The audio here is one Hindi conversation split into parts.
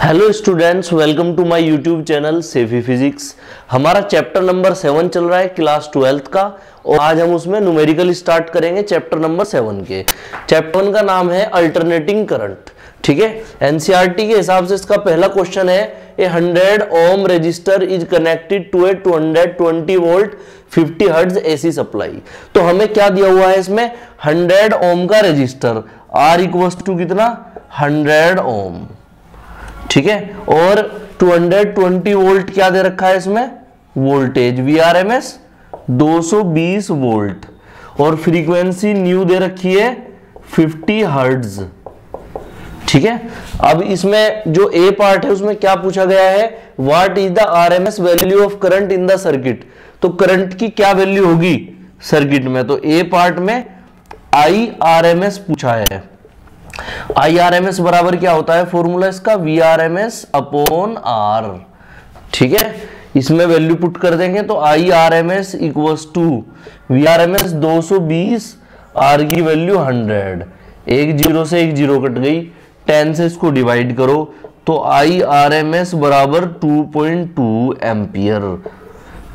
Hello students, welcome to my YouTube channel सेफी फिजिक्स। हमारा चैप्टर नंबर 7 चल रहा है क्लास 12th का, और आज हम उसमें न्यूमेरिकल स्टार्ट करेंगे चैप्टर नंबर 7 के। चैप्टर 1 का नाम है अल्टरनेटिंग करंट। ठीक है, एनसीईआरटी के हिसाब से इसका पहला क्वेश्चन है, a 100 ohm resistor is connected to a 220 volt 50 hertz AC supply. तो हमें क्या दिया हुआ है इसमें, 100 ओम का रजिस्टर, आर इक्वल्स टू कितना, 100 ओम। ठीक है, और 220 वोल्ट क्या दे रखा है इसमें, वोल्टेज VRMS 220 वोल्ट, और फ्रीक्वेंसी न्यू दे रखी है 50 हर्ट्ज। ठीक है, अब इसमें जो ए पार्ट है उसमें क्या पूछा गया है, what is the RMS value of current in the circuit. तो करंट की क्या वैल्यू होगी सर्किट में, तो ए पार्ट में IRMS पूछा है। IRMS बराबर क्या होता है, फॉर्मूला इसका VRMS अपॉन R। ठीक है, इसमें वैल्यू पुट कर देंगे तो IRMS equals to VRMS 220, R की वैल्यू 100, एक जीरो से एक जीरो कट गई, 10 से इसको डिवाइड करो तो IRMS बराबर 2.2 एम्पियर।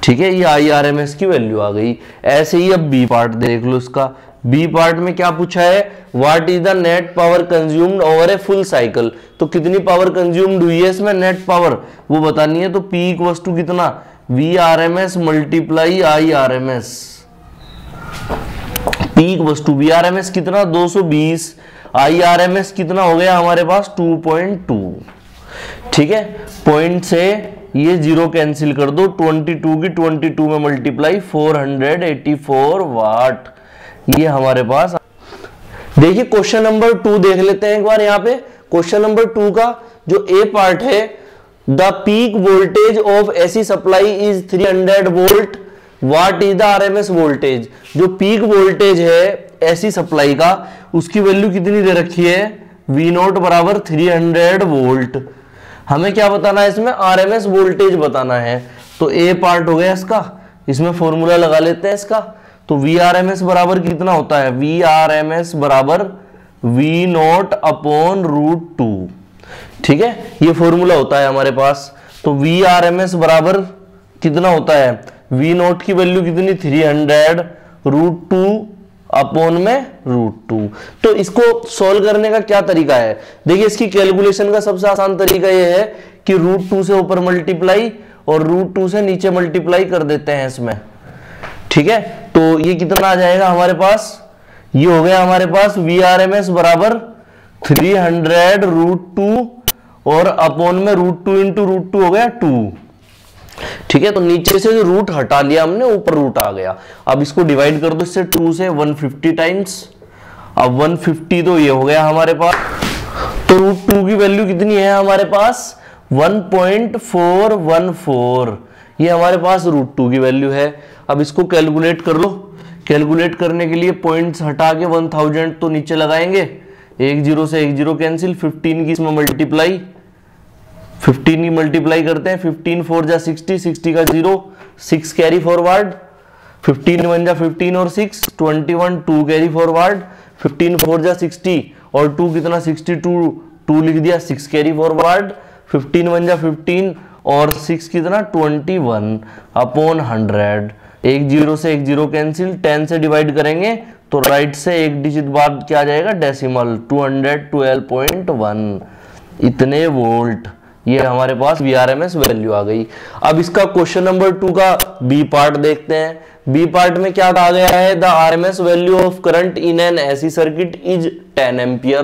ठीक है, ये IRMS की वैल्यू आ गई। ऐसे ही अब बी पार्ट देख लो इसका। बी पार्ट में क्या पूछा है, what is the net power consumed over a full cycle. तो कितनी पावर कंज्यूम्ड हुई है इसमें, नेट पावर वो बतानी है। तो P इक्वल्स टू कितना, VRMS multiply IRMS। P equals to VRMS कितना 220, IRMS कितना हो गया हमारे पास 2.2। ठीक है, पॉइंट से ये जीरो कैंसिल कर दो, 22 की 22 में मल्टीप्लाई 484 वाट, ये हमारे पास। देखिए क्वेश्चन नंबर 2 देख लेते हैं एक बार। यहाँ पे क्वेश्चन नंबर 2 का जो ए पार्ट है, the peak voltage of AC supply is 300 volt, what is the RMS voltage. जो पीक वोल्टेज है एसी सप्लाई का, उसकी वैल्यू कितनी दे रखी है, V0 बराबर 300 वोल्ट। हमें क्या बताना है इसमें, RMS वोल्टेज बताना है। तो ए पार्ट हो गया इसका, इसमें फॉर्मूला लगा लेते हैं इसका। तो VRMS बराबर कितना होता है, VRMS बराबर V0 अपॉन √2। ठीक है, ये फॉर्मूला होता है हमारे पास। तो VRMS बराबर कितना होता है, V0 की वैल्यू कितनी 300, √2 अपॉन में √2। तो इसको सॉल्व करने का क्या तरीका है, देखिए इसकी कैलकुलेशन का सबसे आसान तरीका यह है कि √2 से ऊपर मल्टीप्लाई और √2 से नीचे मल्टीप्लाई कर देते हैं इसमें। ठीक है, तो ये कितना आ जाएगा हमारे पास, ये हो गया हमारे पास VRMS बराबर 300 √2 और अपॉन में √2 इंटू √2 हो गया 2। ठीक है, तो नीचे से जो रूट हटा लिया हमने, ऊपर रूट आ गया। अब इसको डिवाइड कर दो इससे 2 से 150 टाइम्स। अब 150 तो ये हो गया हमारे पास, तो √2 की वैल्यू कितनी है हमारे पास 1.414, ये हमारे पास √2 की वैल्यू है। अब इसको कैलकुलेट कर लो। कैलकुलेट करने के लिए पॉइंट्स हटा के 1000 तो नीचे लगाएंगे, एक जीरो से एक जीरो कैंसिल, 15 की इसमें मल्टीप्लाई, 15 की मल्टीप्लाई करते हैं, 15 4 जा 60, 60 का 0, 6 कैरी फॉरवर्ड, 15 1 जा 15 और 6 21, 2 कैरी फॉरवर्ड, 15 4 जा 60 और 2 कितना 62, 2 लिख दिया, 6 कैरी फॉरवर्ड, 15 1 जा 15 और 6 कितना 21 अपॉन 100, एक जीरो से एक जीरो कैंसिल, 10 से डिवाइड करेंगे तो राइट से एक डिजिट बाद क्या आ जाएगा, डेसिमल, 212.1, इतने वोल्ट। ये हमारे पास VRMS वैल्यू आ गई। अब इसका क्वेश्चन नंबर 2 का बी पार्ट देखते हैं। बी पार्ट में क्या आ गया है, the RMS value of current in an AC circuit is 10 ampere.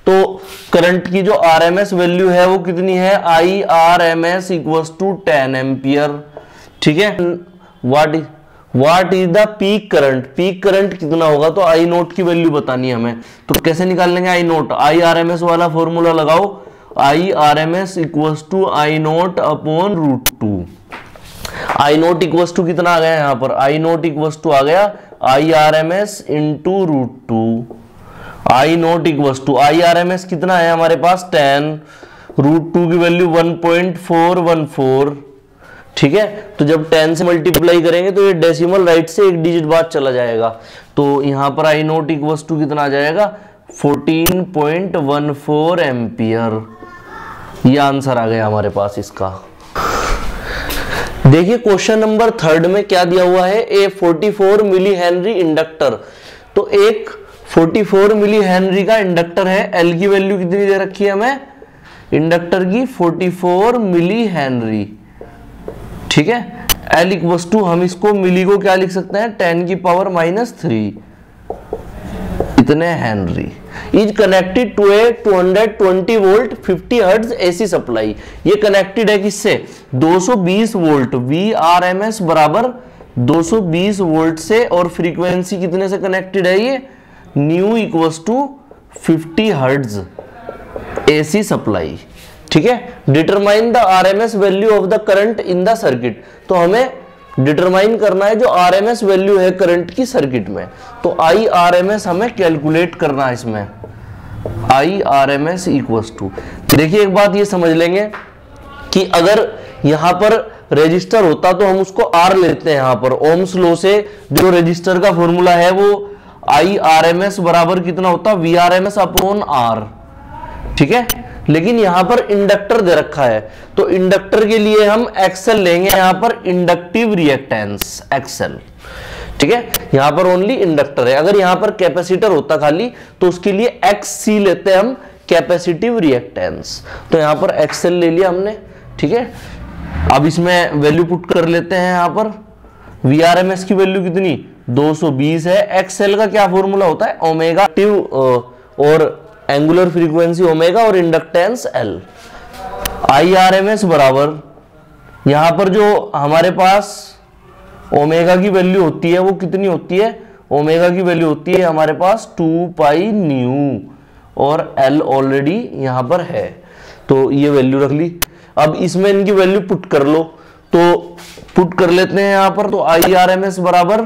तो करंट की जो RMS वैल्यू है वो कितनी है, IRMS इक्वल्स टू 10 एम्पियर। ठीक है, what is the peak current, peak current कितना होगा, तो I0 की वैल्यू बतानी है हमें। तो कैसे निकाल लेंगे I0, IRMS वाला फॉर्मूला लगाओ, IRMS equals to I0 upon √2। I0 equals to कितना आ गया यहाँ पर, I0 इक्वल्स टू आ गया IRMS into √2। I0 equals to IRMS कितना है हमारे पास 10, √2 की वैल्यू 1.414। ठीक है, तो जब 10 से मल्टीप्लाई करेंगे तो ये डेसिमल राइट से एक डिजिट बाद चला जाएगा। तो यहाँ पर I0 इक्वल्स टू कितना आ जाएगा 14.14 एम्पियर। ये आंसर आ गया हमारे पास इसका। देखिए क्वेश्चन नंबर 3 में क्या दिया हुआ है, ए 44 मिली हेनरी इंडक्टर। तो एक 44 मिली हेनरी का इंडक्टर है, एल की वैल्यू कितनी दे रखी है हमें, इंडक्टर की 44 मिली हेनरी, ठीक है। एल इक्वल्स टू, हम इसको मिली को क्या लिख सकते हैं, 10 की पावर -3 इतने henry, is connected to a 220 volt 50 hertz AC supply. ये कनेक्टेड है किससे, 220 वोल्ट, VRMS बराबर 220 वोल्ट से, और फ्रीक्वेंसी कितने से कनेक्टेड है ये, nu equals to 50 hertz AC supply, ठीक है। Determine the RMS value of the current in the circuit. तो हमें डिटरमाइन करना है जो RMS वैल्यू है करंट की सर्किट में। तो IRMS हमें कैलकुलेट करना है इसमें, IRMS इक्वल्स टू, देखिए एक बात ये समझ लेंगे कि अगर यहां पर रेजिस्टर होता तो हम उसको R लेते हैं, यहां पर ओम्स लॉ से जो रेजिस्टर का फॉर्मूला है वो IRMS बराबर कितना होता, VRMS अपॉन R, ठीक है। लेकिन यहां पर इंडक्टर दे रखा है, तो इंडक्टर के लिए हम XL लेंगे, यहां पर इंडक्टिव रिएक्टेंस XL, ठीक है। यहां पर ओनली इंडक्टर है। अगर यहां पर कैपेसिटर होता खाली तो उसके लिए XC लेते हैं हम, कैपेसिटिव रिएक्टेंस। तो यहां पर XL ले लिया हमने, ठीक है। अब इसमें वैल्यू पुट कर लेते हैं, यहां पर VRMS की वैल्यू कितनी 220 है, XL का क्या फॉर्मूला होता है, ओमेगा टिव और एंगुलर फ्रीक्वेंसी ओमेगा और इंडक्टेंस L। IRMS बराबर यहां पर जो हमारे पास ओमेगा की वैल्यू होती है वो कितनी होती है, ओमेगा की वैल्यू होती है हमारे पास 2 पाई न्यू, और L ऑलरेडी यहां पर है, तो ये वैल्यू रख ली। अब इसमें इनकी वैल्यू पुट कर लो, तो पुट कर लेते हैं यहां पर। तो IRMS बराबर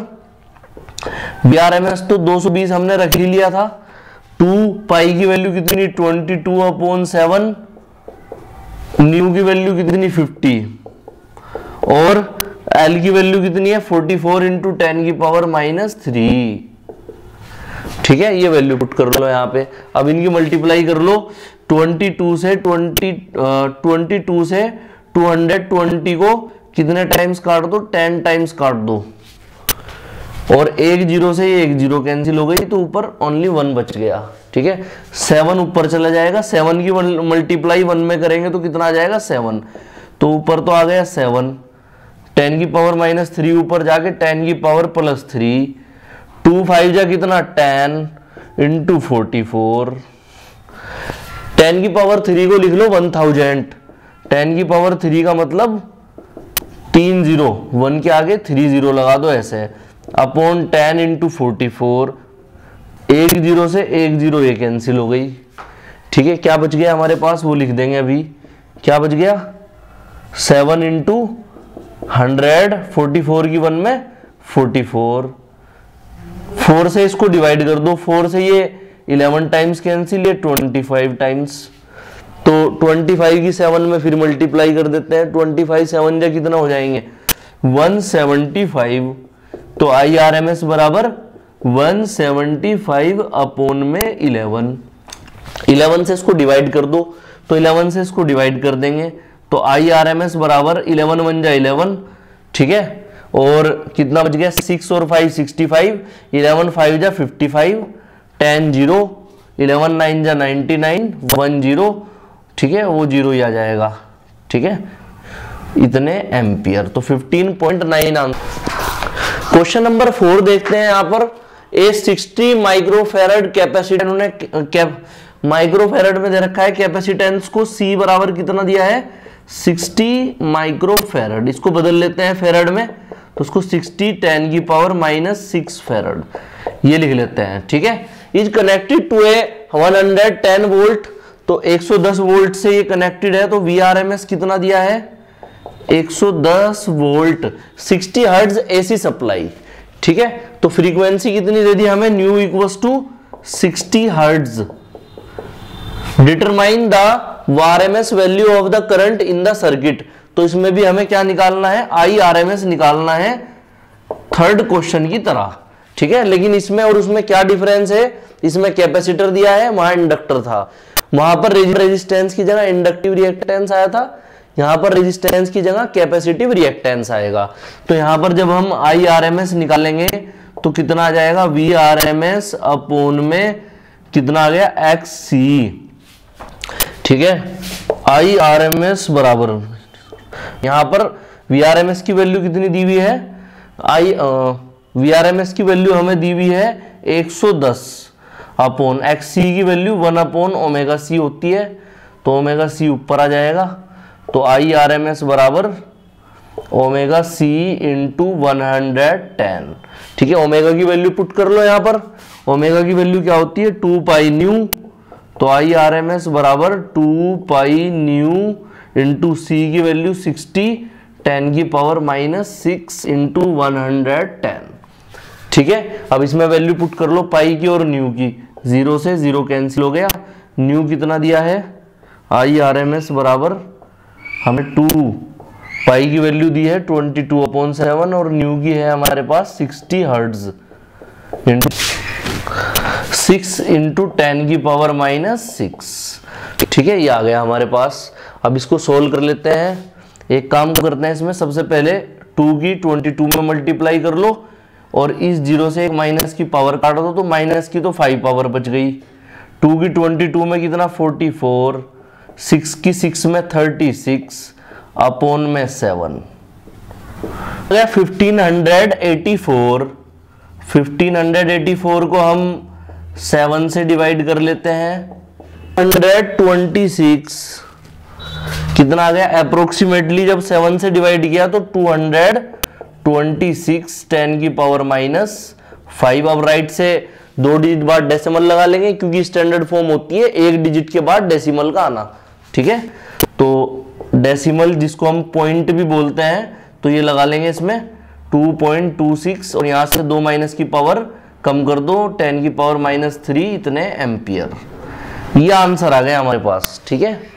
VRMS तो 220 हमने रख ही लिया था, 2 पाई की वैल्यू कितनी 22/7, न्यू की वैल्यू कितनी 50, और L की वैल्यू कितनी है 44 इंटू 10 की पावर -3, ठीक है। ये वैल्यू पुट कर लो यहाँ पे। अब इनकी मल्टीप्लाई कर लो, 22 से 220 को कितने टाइम्स काट दो, 10 टाइम्स काट दो, और एक जीरो से एक जीरो कैंसिल हो गई, तो ऊपर ओनली 1 बच गया, ठीक है। 7 ऊपर चला जाएगा, 7 की मल्टीप्लाई 1 में करेंगे तो कितना आ जाएगा 7, तो ऊपर तो आ गया 7, 10 की पावर -3 ऊपर जाके 10 की पावर +3, 2 5 जा कितना 10 इंटू 44, 10 की पावर 3 को लिख लो 1000, 10 की पावर 3 का मतलब 3 0, 1 के आगे 3 0 लगा दो ऐसे, अपॉन 10 इंटू 44, एक जीरो से एक जीरो ये कैंसिल हो गई, ठीक है। क्या बच गया हमारे पास वो लिख देंगे अभी, क्या बच गया 7 इंटू 100, 44 की 1 में 44, 4 से इसको डिवाइड कर दो, 4 से ये 11 टाइम्स कैंसिल, ये 25 टाइम्स, तो 25 की 7 में फिर मल्टीप्लाई कर देते हैं, 25 7 जा कितना हो जाएंगे 175, तो IRMS बराबर 175 अपॉन में 11 से इसको डिवाइड कर दो, तो 11 से इसको डिवाइड कर देंगे, तो IRMS बराबर 11 1 जा 11, ठीक है। और कितना बच गया 6 और 5 65, 11 5 जा 55, 10 0, 11 9 जा 99, 1 0, ठीक है, वो 0 ही आ जाएगा, ठीक है, इतने एम्पियर। तो 15.9 आंसर। क्वेश्चन नंबर 4 देखते हैं यहाँ पर, ए 60 माइक्रोफेरेड कैपेसिटेंस, उन्होंने माइक्रोफेरेड में दे रखा है कैपेसिटेंस को, C बराबर कितना दिया है 60 माइक्रोफेरेड, इसको बदल लेते हैं फेरेड में, तो उसको 60 10 की पावर -6 फेरेड ये लिख लेते हैं, ठीक है। Is connected to a 110 volt, तो 110 वोल्ट से ये कनेक्टेड है, तो VRMS कितना दिया है 110 वोल्ट 60 हर्ट्ज एसी सप्लाई, ठीक है। तो फ्रीक्वेंसी कितनी दे दी हमें, nu equals to 60 hertz. Determine the RMS value of the current in the circuit, तो इसमें भी हमें क्या निकालना है, IRMS निकालना है थर्ड क्वेश्चन की तरह, ठीक है। लेकिन इसमें और उसमें क्या डिफरेंस है, इसमें कैपेसिटर दिया है, वहां इंडक्टर था। वहां पर रेजिस्टेंस की जगह इंडक्टिव रिएक्टेंस आया था, यहां पर रेजिस्टेंस की जगह कैपेसिटिव रिएक्टेंस आएगा। तो यहां पर जब हम IRMS निकालेंगे तो कितना आ जाएगा, VRMS अपॉन में कितना आ गया, XC। ठीक है, IRMS बराबर, यहां पर VRMS की वैल्यू कितनी दी हुई है, VRMS की वैल्यू हमें दी हुई है 110 अपॉन XC की वैल्यू 1 अपॉन ओमेगा C होती है, तो ओमेगा C ऊपर आ जाएगा। तो IRMS बराबर ओमेगा C इंटू 110। ठीक है, ओमेगा की वैल्यू पुट कर लो यहाँ पर, ओमेगा की वैल्यू क्या होती है 2 पाई न्यू, तो IRMS बराबर 2 पाई न्यू इंटू C की वैल्यू 60 10 की पावर -6 इंटू 110। ठीक है, अब इसमें वैल्यू पुट कर लो पाई की और न्यू की, 0 से 0 कैंसिल हो गया। न्यू कितना दिया है, IRMS बराबर हमें 2 पाई की वैल्यू दी है 22/7 और न्यू की है हमारे पास 60 हर्ट्ज इंटू 6 इंटू 10 की पावर -6। ठीक है, ये आ गया हमारे पास। अब इसको सोल्व कर लेते हैं। एक काम करते हैं, इसमें सबसे पहले 2 की 22 में मल्टीप्लाई कर लो और इस 0 से एक माइनस की पावर काट दो, तो माइनस की तो 5 पावर बच गई। 2 की 22 में कितना 44, 6 की 6 में 36 अपॉन में 7, 1584। 1584 को हम 7 से डिवाइड कर लेते हैं, 126 कितना आ गया अप्रोक्सीमेटली, जब 7 से डिवाइड किया तो 226 10 की पावर -5। अब राइट से 2 डिजिट बाद डेसिमल लगा लेंगे, क्योंकि स्टैंडर्ड फॉर्म होती है 1 डिजिट के बाद डेसिमल का आना। ठीक है, तो डेसिमल जिसको हम पॉइंट भी बोलते हैं, तो ये लगा लेंगे इसमें 2.26 और यहां से 2 माइनस की पावर कम कर दो, 10 की पावर -3 इतने एम्पियर। ये आंसर आ गया हमारे पास। ठीक है।